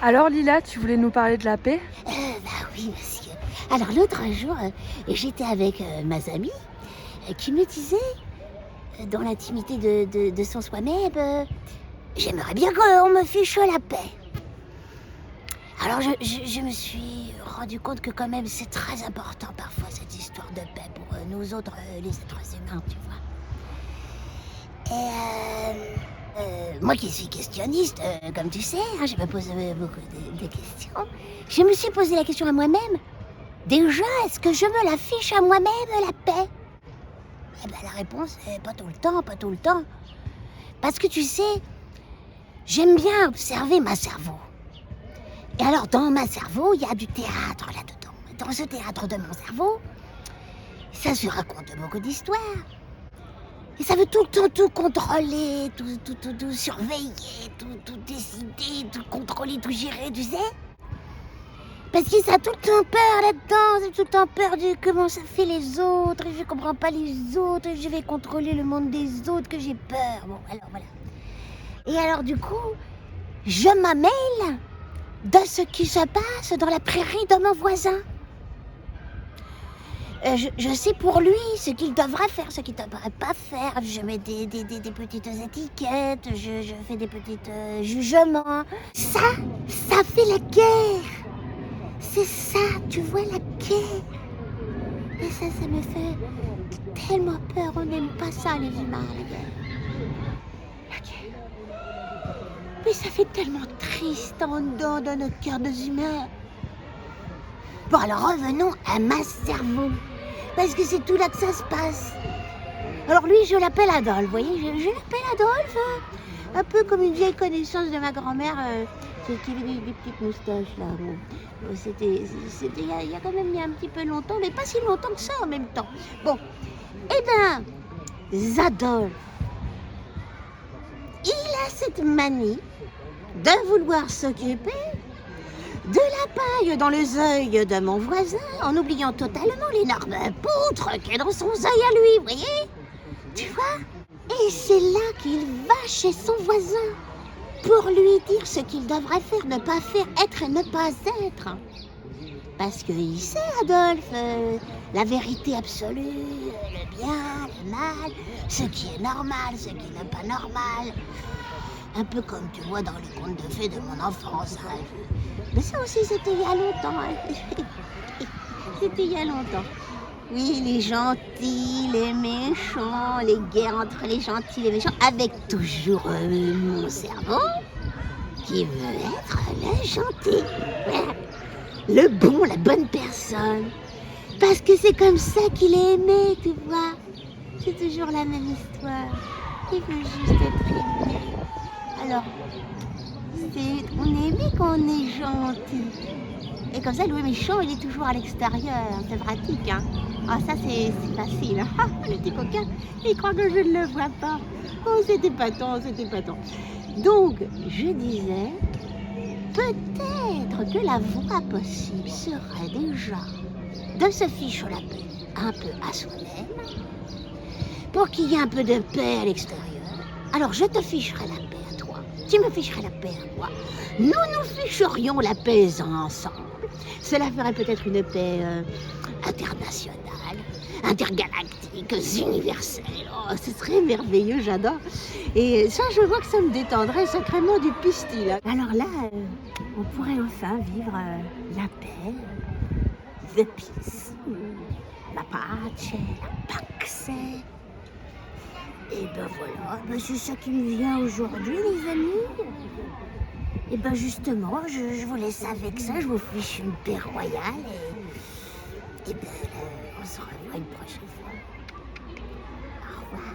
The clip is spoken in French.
Alors Lila, tu voulais nous parler de la paix? Bah oui, monsieur. Alors l'autre jour, j'étais avec ma amie qui me disait, dans l'intimité de son soi-même, j'aimerais bien qu'on me fiche la paix. Alors je me suis rendu compte que quand même c'est très important parfois cette histoire de paix pour nous autres, les êtres humains, tu vois. Et moi qui suis questionniste, comme tu sais, hein, je me pose beaucoup de questions. Je me suis posé la question à moi-même. Déjà, est-ce que je me la fiche à moi-même, la paix? Eh ben, la réponse est pas tout le temps, pas tout le temps. Parce que tu sais, j'aime bien observer ma cerveau. Et alors, dans ma cerveau, il y a du théâtre là-dedans. Dans ce théâtre de mon cerveau, ça se raconte beaucoup d'histoires. Et ça veut tout le temps tout contrôler, tout surveiller, tout décider, tout contrôler, tout gérer, tu sais? Parce que ça a tout le temps peur là-dedans, c'est tout le temps peur de comment ça fait les autres, et je comprends pas les autres, et je vais contrôler le monde des autres, que j'ai peur. Bon, alors voilà. Et alors du coup, je m'amène de ce qui se passe dans la prairie de mon voisin. Je sais pour lui ce qu'il devrait faire, ce qu'il ne devrait pas faire. Je mets des petites étiquettes, je fais des petits jugements. Ça fait la guerre. C'est ça, tu vois, la guerre. Et ça me fait tellement peur. On n'aime pas ça, les humains, la guerre. La guerre. Mais ça fait tellement triste en dedans dans nos cœurs de humains. Bon, alors revenons à ma cerveau. Parce que c'est tout là que ça se passe. Alors lui, je l'appelle Adolphe, vous voyez, je l'appelle Adolphe, un peu comme une vieille connaissance de ma grand-mère, qui avait des petites moustaches là. Bon. C'était il y a quand même un petit peu longtemps, mais pas si longtemps que ça en même temps. Bon, eh ben, Zadolphe, il a cette manie de vouloir s'occuper de la paille dans les œils de mon voisin, en oubliant totalement l'énorme poutre qui est dans son œil à lui, vous voyez? Tu vois? Et c'est là qu'il va chez son voisin pour lui dire ce qu'il devrait faire, ne pas faire, être et ne pas être. Parce qu'il sait, Adolphe, la vérité absolue, le bien, le mal, ce qui est normal, ce qui n'est pas normal. Un peu comme tu vois dans les contes de fées de mon enfance. Hein. Mais ça aussi, c'était il y a longtemps. Hein. C'était il y a longtemps. Oui, les gentils, les méchants, les guerres entre les gentils et les méchants, avec toujours mon cerveau qui veut être le gentil. Voilà. Le bon, la bonne personne. Parce que c'est comme ça qu'il est aimé, tu vois. C'est toujours la même histoire. Il veut juste être aimé. Alors, on est aimé quand on est gentil. Et comme ça, le méchant, il est toujours à l'extérieur. C'est pratique, hein. Ah, ça, c'est facile. Ah, le petit coquin, il croit que je ne le vois pas. Oh, c'était pas tant, c'était pas tant. Donc, je disais, peut-être que la voie possible serait déjà de se ficher la paix un peu à soi-même, pour qu'il y ait un peu de paix à l'extérieur. Alors, je te ficherai la paix à toi. Tu me ficherais la paix à moi. Nous ficherions la paix ensemble. Cela ferait peut-être une paix internationale, intergalactique, universelle. Oh, ce serait merveilleux, j'adore. Et ça, je vois que ça me détendrait sacrément du pistil. Alors là, on pourrait enfin vivre la paix, the peace, la pace, la pax. Et ben voilà, ben c'est ça qui me vient aujourd'hui, les amis. Et ben justement, je vous laisse avec ça, je vous fiche une paix royale et ben on se revoit une prochaine fois. Au revoir.